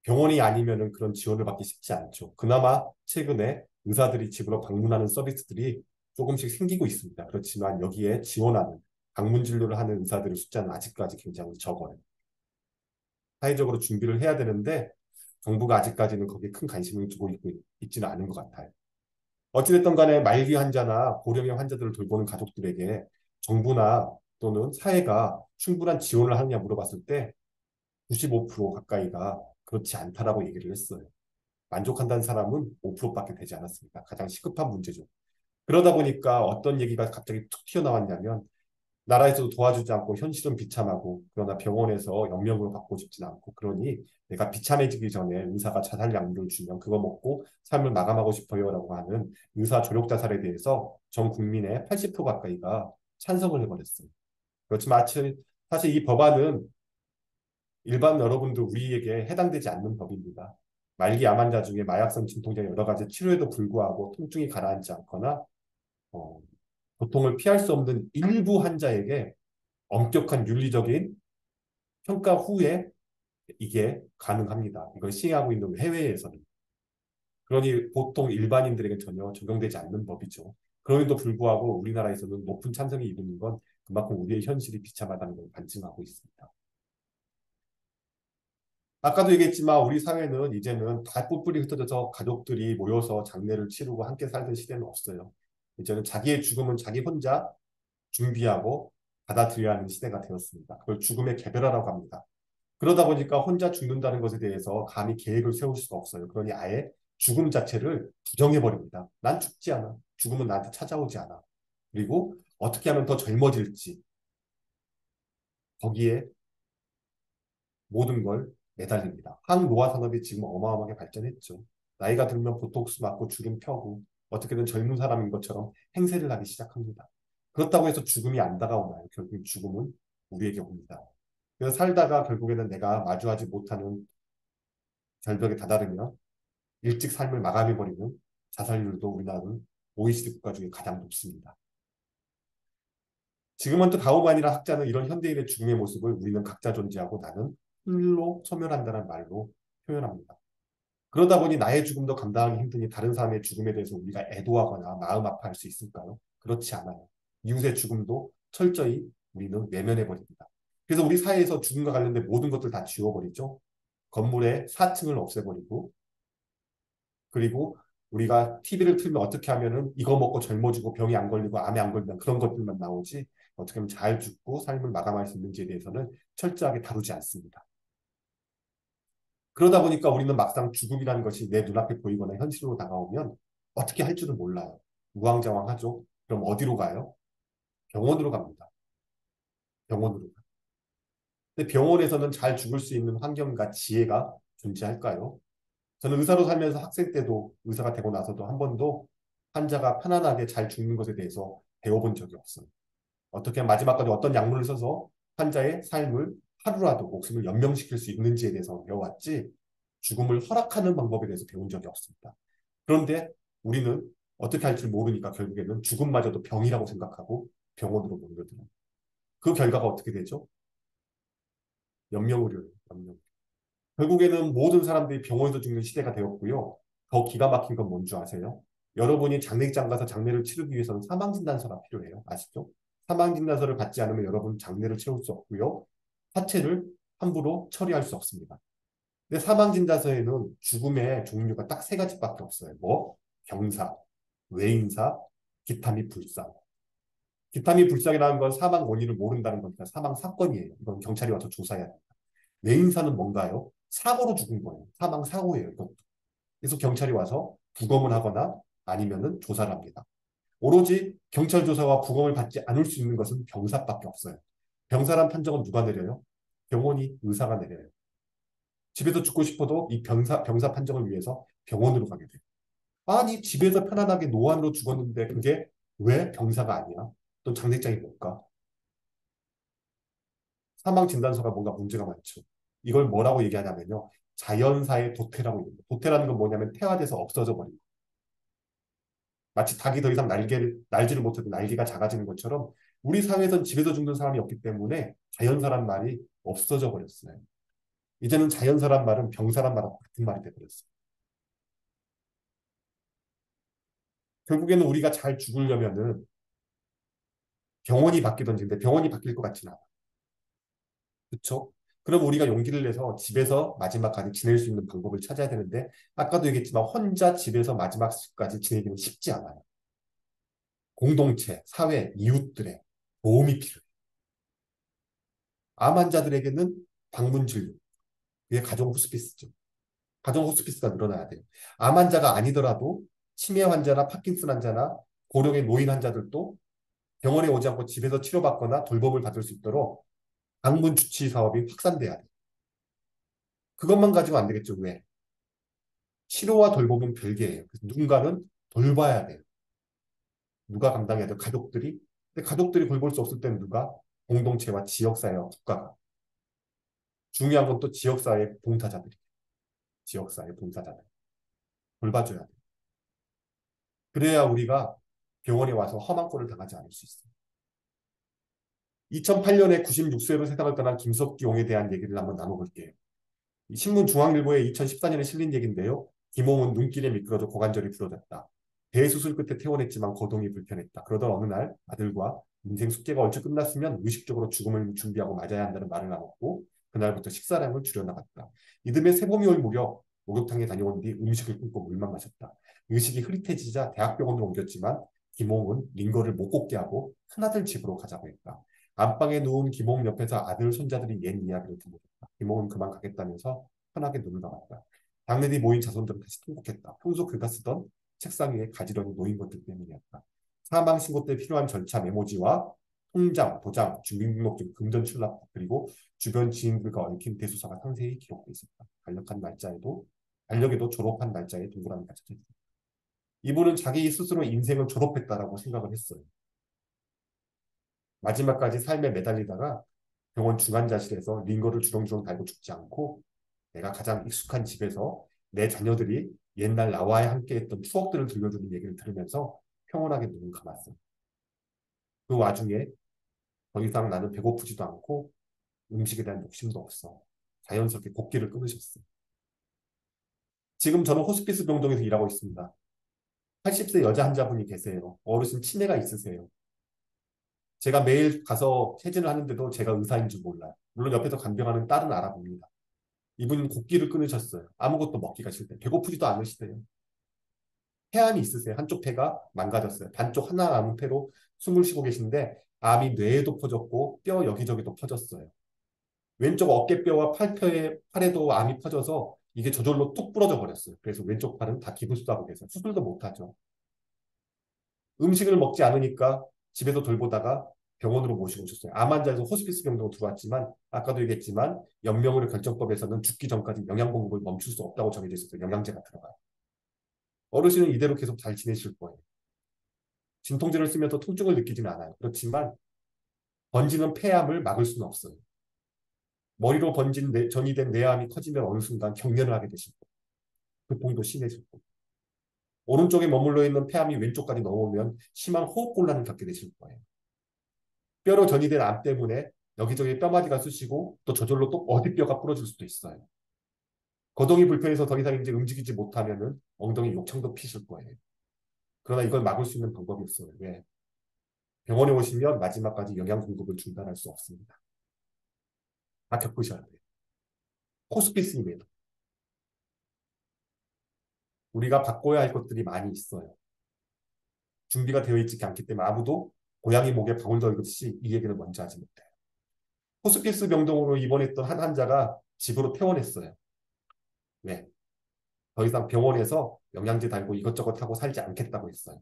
병원이 아니면은 그런 지원을 받기 쉽지 않죠. 그나마 최근에 의사들이 집으로 방문하는 서비스들이 조금씩 생기고 있습니다. 그렇지만 여기에 지원하는 방문 진료를 하는 의사들의 숫자는 아직까지 굉장히 적어요. 사회적으로 준비를 해야 되는데 정부가 아직까지는 거기에 큰 관심을 두고 있지는 않은 것 같아요. 어찌됐든 간에 말기 환자나 고령의 환자들을 돌보는 가족들에게 정부나 또는 사회가 충분한 지원을 하느냐 물어봤을 때 95% 가까이가 그렇지 않다라고 얘기를 했어요. 만족한다는 사람은 5%밖에 되지 않았습니다. 가장 시급한 문제죠. 그러다 보니까 어떤 얘기가 갑자기 툭 튀어나왔냐면 나라에서도 도와주지 않고 현실은 비참하고 그러나 병원에서 영명을 받고 싶진 않고 그러니 내가 비참해지기 전에 의사가 자살 약물을 주면 그거 먹고 삶을 마감하고 싶어요라고 하는 의사 조력 자살에 대해서 전 국민의 80% 가까이가 찬성을 해버렸어요. 그렇지만 사실 이 법안은 일반 여러분들 우리에게 해당되지 않는 법입니다. 말기 암 환자 중에 마약성 진통제 여러 가지 치료에도 불구하고 통증이 가라앉지 않거나 어, 고통을 피할 수 없는 일부 환자에게 엄격한 윤리적인 평가 후에 이게 가능합니다. 이걸 시행하고 있는 해외에서는. 그러니 보통 일반인들에게 전혀 적용되지 않는 법이죠. 그럼에도 불구하고 우리나라에서는 높은 찬성이 이루는 건 그만큼 우리의 현실이 비참하다는 걸 반증하고 있습니다. 아까도 얘기했지만 우리 사회는 이제는 다 뿔뿔이 흩어져서 가족들이 모여서 장례를 치르고 함께 살던 시대는 없어요. 이제는 자기의 죽음은 자기 혼자 준비하고 받아들여야 하는 시대가 되었습니다. 그걸 죽음의 개별화라고 합니다. 그러다 보니까 혼자 죽는다는 것에 대해서 감히 계획을 세울 수가 없어요. 그러니 아예 죽음 자체를 부정해버립니다. 난 죽지 않아. 죽음은 나한테 찾아오지 않아. 그리고 어떻게 하면 더 젊어질지 거기에 모든 걸 매달립니다. 항노화 산업이 지금 어마어마하게 발전했죠. 나이가 들면 보톡스 맞고 주름 펴고 어떻게든 젊은 사람인 것처럼 행세를 하기 시작합니다. 그렇다고 해서 죽음이 안 다가오나요? 결국 죽음은 우리에게 옵니다. 그래서 살다가 결국에는 내가 마주하지 못하는 절벽에 다다르며 일찍 삶을 마감해버리는 자살률도 우리나라는 OECD 국가 중에 가장 높습니다. 지금은 또 가오만이라 학자는 이런 현대인의 죽음의 모습을 우리는 각자 존재하고 나는 홀로 소멸한다는 말로 표현합니다. 그러다 보니 나의 죽음도 감당하기 힘드니 다른 사람의 죽음에 대해서 우리가 애도하거나 마음 아파할 수 있을까요? 그렇지 않아요. 이웃의 죽음도 철저히 우리는 외면해버립니다. 그래서 우리 사회에서 죽음과 관련된 모든 것들 다 지워버리죠. 건물의 4층을 없애버리고 그리고 우리가 TV를 틀면 어떻게 하면은 이거 먹고 젊어지고 병이 안 걸리고 암에 안 걸린다 그런 것들만 나오지 어떻게 하면 잘 죽고 삶을 마감할 수 있는지에 대해서는 철저하게 다루지 않습니다. 그러다 보니까 우리는 막상 죽음이라는 것이 내 눈앞에 보이거나 현실로 다가오면 어떻게 할 줄을 몰라요. 우왕좌왕하죠. 그럼 어디로 가요? 병원으로 갑니다. 병원으로. 근데 병원에서는 잘 죽을 수 있는 환경과 지혜가 존재할까요? 저는 의사로 살면서 학생 때도 의사가 되고 나서도 한 번도 환자가 편안하게 잘 죽는 것에 대해서 배워본 적이 없어요. 어떻게 마지막까지 어떤 약물을 써서 환자의 삶을 하루라도 목숨을 연명시킬 수 있는지에 대해서 배워왔지 죽음을 허락하는 방법에 대해서 배운 적이 없습니다. 그런데 우리는 어떻게 할 줄 모르니까 결국에는 죽음마저도 병이라고 생각하고 병원으로 몰려들어요. 그 결과가 어떻게 되죠? 연명의료예요. 연명. 결국에는 모든 사람들이 병원에서 죽는 시대가 되었고요. 더 기가 막힌 건 뭔 줄 아세요? 여러분이 장례장 가서 장례를 치르기 위해서는 사망진단서가 필요해요. 아시죠? 사망진단서를 받지 않으면 여러분 장례를 치를 수 없고요. 사체를 함부로 처리할 수 없습니다. 근데 사망진단서에는 죽음의 종류가 딱 세 가지밖에 없어요. 뭐? 병사, 외인사, 기타 및 불상. 기타 및 불상이라는 건 사망 원인을 모른다는 거니까 사망 사건이에요. 이건 경찰이 와서 조사해야 돼요. 내인사는 뭔가요? 사고로 죽은 거예요. 사망 사고예요. 이것도. 그래서 경찰이 와서 부검을 하거나 아니면은 조사를 합니다. 오로지 경찰 조사와 부검을 받지 않을 수 있는 것은 병사밖에 없어요. 병사란 판정은 누가 내려요? 병원이 의사가 내려요. 집에서 죽고 싶어도 이 병사 판정을 위해서 병원으로 가게 돼요. 아니 집에서 편안하게 노안으로 죽었는데 그게 왜 병사가 아니야? 또 장례장이 뭘까? 사망진단서가 뭔가 문제가 많죠. 이걸 뭐라고 얘기하냐면요. 자연사의 도태라고 얘기해요. 도태라는 건 뭐냐면 태화돼서 없어져 버린 거. 마치 닭이 더 이상 날지를 못해도 날개가 작아지는 것처럼 우리 사회에선 집에서 죽는 사람이 없기 때문에 자연사란 말이 없어져 버렸어요. 이제는 자연사란 말은 병사란 말하고 같은 말이 돼버렸어요. 결국에는 우리가 잘 죽으려면은 병원이 바뀌던지 근데 병원이 바뀔 것 같지는 않아. 그렇죠? 그럼 우리가 용기를 내서 집에서 마지막까지 지낼 수 있는 방법을 찾아야 되는데 아까도 얘기했지만 혼자 집에서 마지막까지 지내기는 쉽지 않아요. 공동체, 사회, 이웃들의 도움이 필요해요. 암 환자들에게는 방문 진료, 그게 가정 호스피스죠. 가정 호스피스가 늘어나야 돼요. 암 환자가 아니더라도 치매 환자나 파킨슨 환자나 고령의 노인 환자들도 병원에 오지 않고 집에서 치료받거나 돌봄을 받을 수 있도록 방문 주치 사업이 확산돼야 돼요. 그것만 가지고 안 되겠죠. 왜? 치료와 돌봄은 별개예요. 그래서 누군가는 돌봐야 돼요. 누가 감당해야 돼요? 가족들이. 근데 가족들이 돌볼 수 없을 때는 누가? 공동체와 지역사회와 국가가. 중요한 건 또 지역사회 봉사자들이. 지역사회 봉사자들. 돌봐줘야 돼요. 그래야 우리가 병원에 와서 험한 꼴을 당하지 않을 수 있어요. 2008년에 96세로 세상을 떠난 김석기 용에 대한 얘기를 한번 나눠볼게요. 신문 중앙일보에 2014년에 실린 얘기인데요. 김홍은 눈길에 미끄러져 고관절이 부러졌다. 대수술 끝에 퇴원했지만 거동이 불편했다. 그러던 어느 날 아들과 인생 숙제가 얼추 끝났으면 의식적으로 죽음을 준비하고 맞아야 한다는 말을 나눴고 그날부터 식사량을 줄여나갔다. 이듬해 새봄이 올 무렵 목욕탕에 다녀온 뒤 음식을 끊고 물만 마셨다. 의식이 흐릿해지자 대학병원으로 옮겼지만 김홍은 링거를 못 걷게 하고 큰아들 집으로 가자고 했다. 안방에 누운 김홍 옆에서 아들 손자들이 옛 이야기를 듣고 있다. 김홍은 그만 가겠다면서 편하게 눈을 감았다. 당내 뒤 모인 자손들은 다시 통곡했다. 평소 그가 쓰던 책상 위에 가지런히 놓인 것들 때문이었다. 사망 신고 때 필요한 절차 메모지와 통장, 도장, 주민등록증, 금전 출납 그리고 주변 지인들과 얽힌 대수사가 상세히 기록돼 있었다. 달력에도 졸업한 날짜에 동그라미가 쳐져 있었다. 이분은 자기 스스로 인생을 졸업했다라고 생각을 했어요. 마지막까지 삶에 매달리다가 병원 중환자실에서 링거를 주렁주렁 달고 죽지 않고 내가 가장 익숙한 집에서 내 자녀들이 옛날 나와 함께했던 추억들을 들려주는 얘기를 들으면서 평온하게 눈을 감았어. 그 와중에 더 이상 나는 배고프지도 않고 음식에 대한 욕심도 없어. 자연스럽게 곡기를 끊으셨어. 지금 저는 호스피스 병동에서 일하고 있습니다. 80세 여자 환자분이 계세요. 어르신 치매가 있으세요. 제가 매일 가서 체진을 하는데도 제가 의사인 줄 몰라요. 물론 옆에서 간병하는 딸은 알아봅니다. 이분 곡기를 끊으셨어요. 아무것도 먹기가 싫대. 배고프지도 않으시대요. 폐암이 있으세요. 한쪽 폐가 망가졌어요. 반쪽 하나 남은 폐로 숨을 쉬고 계신데 암이 뇌에도 퍼졌고 뼈 여기저기도 퍼졌어요. 왼쪽 어깨뼈와 팔에도 암이 퍼져서 이게 저절로 뚝 부러져 버렸어요. 그래서 왼쪽 팔은 다 기부스하고 계세요. 수술도 못하죠. 음식을 먹지 않으니까 집에서 돌보다가 병원으로 모시고 오셨어요. 암 환자에서 호스피스 병동으로 들어왔지만 아까도 얘기했지만 연명의료 결정법에서는 죽기 전까지 영양 공급을 멈출 수 없다고 정해져 있어서 영양제가 들어가요. 어르신은 이대로 계속 잘 지내실 거예요. 진통제를 쓰면서 통증을 느끼지는 않아요. 그렇지만 번지는 폐암을 막을 수는 없어요. 머리로 번진 전이된 뇌암이 커지면 어느 순간 경련을 하게 되실 거예요. 고통도 심해질 거예요. 오른쪽에 머물러 있는 폐암이 왼쪽까지 넘어오면 심한 호흡곤란을 겪게 되실 거예요. 뼈로 전이된 암 때문에 여기저기 뼈마디가 쑤시고 또 저절로 또 어디 뼈가 부러질 수도 있어요. 거동이 불편해서 더 이상 이제 움직이지 못하면은 엉덩이 욕창도 피실 거예요. 그러나 이걸 막을 수 있는 방법이 없어요. 왜? 병원에 오시면 마지막까지 영양 공급을 중단할 수 없습니다. 다 겪으셔야 돼요. 호스피스임에도 우리가 바꿔야 할 것들이 많이 있어요. 준비가 되어 있지 않기 때문에 아무도 고양이 목에 방울 걸듯이 이 얘기를 먼저 하지 못해요. 호스피스 병동으로 입원했던 한 환자가 집으로 퇴원했어요. 네. 더 이상 병원에서 영양제 달고 이것저것 하고 살지 않겠다고 했어요.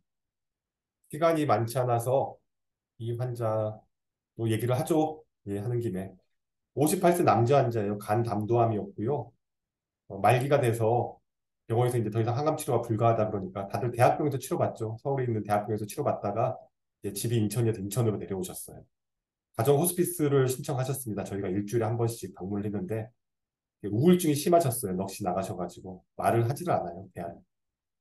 시간이 많지 않아서 이 환자 또 얘기를 하죠. 예, 하는 김에. 58세 남자 환자예요. 간 담도암이었고요. 말기가 돼서 병원에서 이제 더 이상 항암 치료가 불가하다 그러니까 다들 대학병원에서 치료받죠. 서울에 있는 대학병원에서 치료받다가 이제 집이 인천이어서 인천으로 내려오셨어요. 가정 호스피스를 신청하셨습니다. 저희가 일주일에 한 번씩 방문을 했는데 우울증이 심하셨어요. 넋이 나가셔가지고 말을 하지를 않아요. 대안.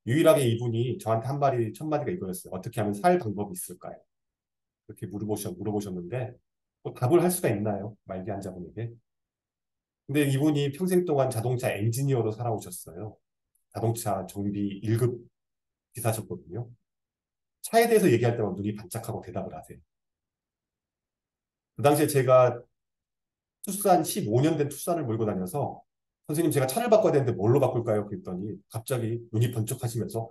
유일하게 이분이 저한테 한 마디 첫 마디가 이거였어요. 어떻게 하면 살 방법이 있을까요? 그렇게 물어보셨는데 뭐 답을 할 수가 있나요? 말기 환자분에게. 근데 이분이 평생 동안 자동차 엔지니어로 살아오셨어요. 자동차 정비 1급 기사셨거든요. 차에 대해서 얘기할 때만 눈이 반짝하고 대답을 하세요. 그 당시에 제가 투싼 15년 된 투싼을 몰고 다녀서 선생님 제가 차를 바꿔야 되는데 뭘로 바꿀까요? 그랬더니 갑자기 눈이 번쩍하시면서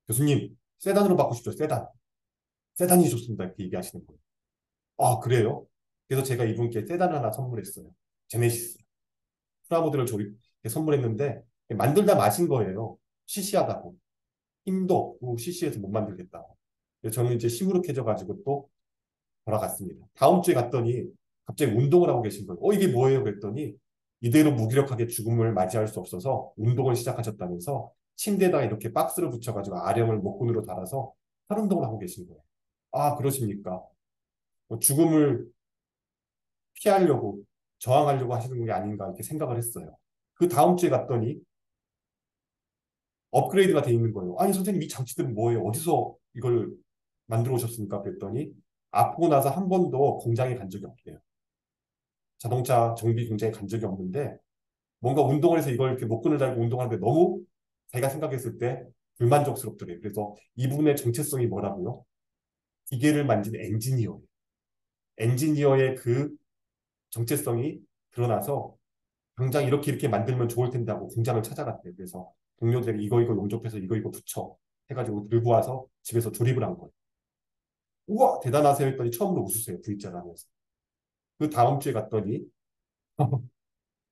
교수님 세단으로 바꾸십시오. 세단. 세단이 좋습니다. 이렇게 얘기하시는 거예요. 아 그래요? 그래서 제가 이분께 세단을 하나 선물했어요. 제네시스. 프라모델을 선물했는데 만들다 마신 거예요. 시시하다고. 힘도 없고 시시해서 못 만들겠다고. 그래서 저는 이제 시무룩해져가지고 또 돌아갔습니다. 다음 주에 갔더니 갑자기 운동을 하고 계신 거예요. 이게 뭐예요? 그랬더니 이대로 무기력하게 죽음을 맞이할 수 없어서 운동을 시작하셨다면서 침대에다가 이렇게 박스를 붙여가지고 아령을 목근으로 달아서 팔 운동을 하고 계신 거예요. 아, 그러십니까? 죽음을 피하려고 저항하려고 하시는 게 아닌가 이렇게 생각을 했어요. 그 다음 주에 갔더니 업그레이드가 돼 있는 거예요. 아니 선생님 이 장치들은 뭐예요? 어디서 이걸 만들어 오셨습니까? 그랬더니 아프고 나서 한 번도 공장에 간 적이 없대요. 자동차 정비 공장에 간 적이 없는데 뭔가 운동을 해서 이걸 이렇게 목근을 달고 운동하는데 너무 자기가 생각했을 때 불만족스럽더래요. 그래서 이분의 정체성이 뭐라고요? 기계를 만진 엔지니어예요. 엔지니어의 그 정체성이 드러나서 당장 이렇게 만들면 좋을 텐데 하고 공장을 찾아갔대요. 그래서 동료들에게 이거 용접해서 이거 붙여 해가지고 들고 와서 집에서 조립을 한 거예요. 우와 대단하세요 했더니 처음으로 웃으세요. V자를 하면서. 그 다음 주에 갔더니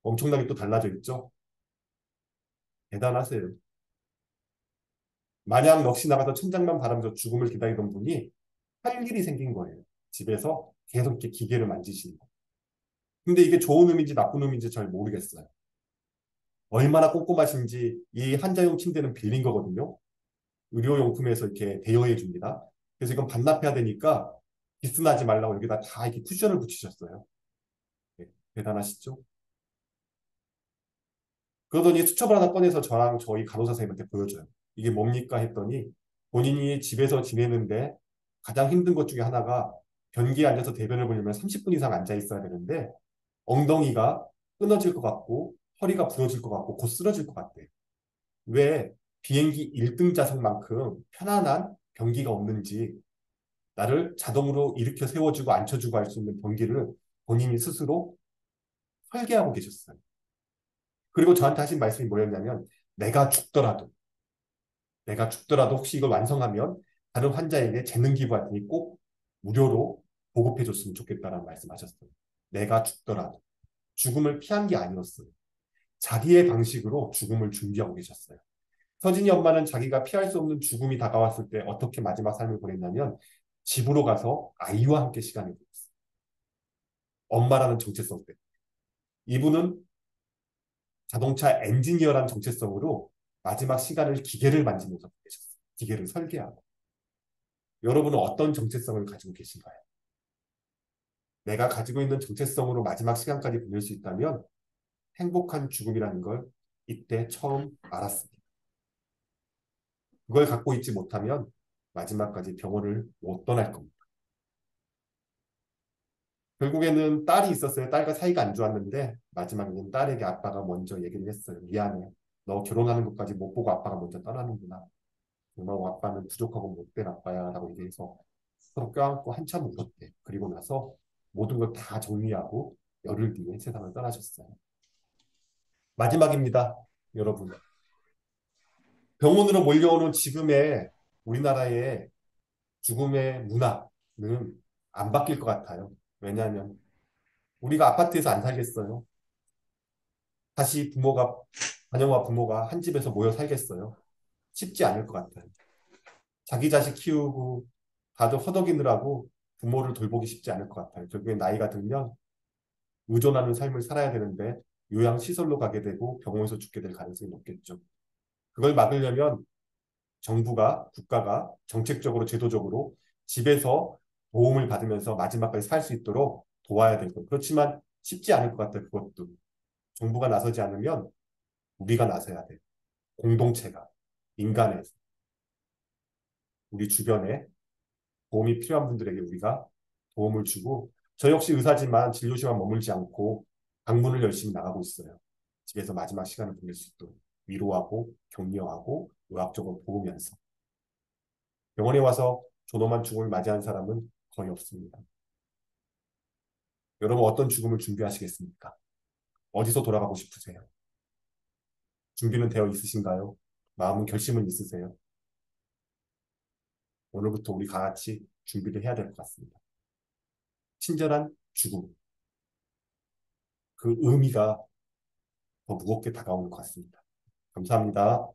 엄청나게 또 달라져 있죠. 대단하세요. 마냥 넋이 나가서 천장만 바라면서 죽음을 기다리던 분이 할 일이 생긴 거예요. 집에서 계속 이렇게 기계를 만지시는 거. 근데 이게 좋은 의미인지 나쁜 의미인지 잘 모르겠어요. 얼마나 꼼꼼하신지 이 환자용 침대는 빌린 거거든요. 의료용품에서 이렇게 대여해 줍니다. 그래서 이건 반납해야 되니까 비스나지 말라고 여기다 다 이렇게 쿠션을 붙이셨어요. 네, 대단하시죠? 그러더니 수첩을 하나 꺼내서 저랑 저희 간호사 선생님한테 보여줘요. 이게 뭡니까 했더니 본인이 집에서 지내는데 가장 힘든 것 중에 하나가 변기에 앉아서 대변을 보려면 30분 이상 앉아 있어야 되는데 엉덩이가 끊어질 것 같고 허리가 부러질 것 같고 곧 쓰러질 것 같대. 왜 비행기 1등 좌석만큼 편안한 변기가 없는지 나를 자동으로 일으켜 세워주고 앉혀주고 할 수 있는 변기를 본인이 스스로 설계하고 계셨어요. 그리고 저한테 하신 말씀이 뭐였냐면 내가 죽더라도 내가 죽더라도 혹시 이걸 완성하면 다른 환자에게 재능 기부할 테니 꼭 무료로 보급해 줬으면 좋겠다라는 말씀하셨어요. 내가 죽더라도 죽음을 피한 게 아니었어요. 자기의 방식으로 죽음을 준비하고 계셨어요. 서진이 엄마는 자기가 피할 수 없는 죽음이 다가왔을 때 어떻게 마지막 삶을 보냈냐면 집으로 가서 아이와 함께 시간을 보냈어요. 엄마라는 정체성 때문에. 이분은 자동차 엔지니어라는 정체성으로 마지막 시간을 기계를 만지면서 보내셨어요. 기계를 설계하고. 여러분은 어떤 정체성을 가지고 계신가요? 내가 가지고 있는 정체성으로 마지막 시간까지 보낼 수 있다면 행복한 죽음이라는 걸 이때 처음 알았습니다. 그걸 갖고 있지 못하면 마지막까지 병원을 못 떠날 겁니다. 결국에는 딸이 있었어요. 딸과 사이가 안 좋았는데 마지막에는 딸에게 아빠가 먼저 얘기를 했어요. 미안해. 너 결혼하는 것까지 못 보고 아빠가 먼저 떠나는구나. 정말 아빠는 부족하고 못된 아빠야 라고 얘기해서 서로 껴안고 한참 울었대. 그리고 나서 모든 걸 다 정리하고 열흘 뒤에 세상을 떠나셨어요. 마지막입니다. 여러분. 병원으로 몰려오는 지금의 우리나라의 죽음의 문화는 안 바뀔 것 같아요. 왜냐하면 우리가 아파트에서 안 살겠어요. 다시 자녀와 부모가 한 집에서 모여 살겠어요. 쉽지 않을 것 같아요. 자기 자식 키우고 다들 허덕이느라고 부모를 돌보기 쉽지 않을 것 같아요. 결국에 나이가 들면 의존하는 삶을 살아야 되는데 요양시설로 가게 되고 병원에서 죽게 될 가능성이 높겠죠. 그걸 막으려면 정부가, 국가가 정책적으로, 제도적으로 집에서 도움을 받으면서 마지막까지 살 수 있도록 도와야 될 거예요. 그렇지만 쉽지 않을 것 같아요. 그것도. 정부가 나서지 않으면 우리가 나서야 돼요. 공동체가, 인간에서, 우리 주변에 도움이 필요한 분들에게 우리가 도움을 주고 저 역시 의사지만 진료실만 머물지 않고 방문을 열심히 나가고 있어요. 집에서 마지막 시간을 보낼 수 있도록 위로하고 격려하고 의학적으로 도우면서 병원에 와서 존엄한 죽음을 맞이한 사람은 거의 없습니다. 여러분 어떤 죽음을 준비하시겠습니까? 어디서 돌아가고 싶으세요? 준비는 되어 있으신가요? 마음은 결심은 있으세요? 오늘부터 우리 다 같이 준비를 해야 될 것 같습니다. 친절한 죽음, 그 의미가 더 무겁게 다가오는 것 같습니다. 감사합니다.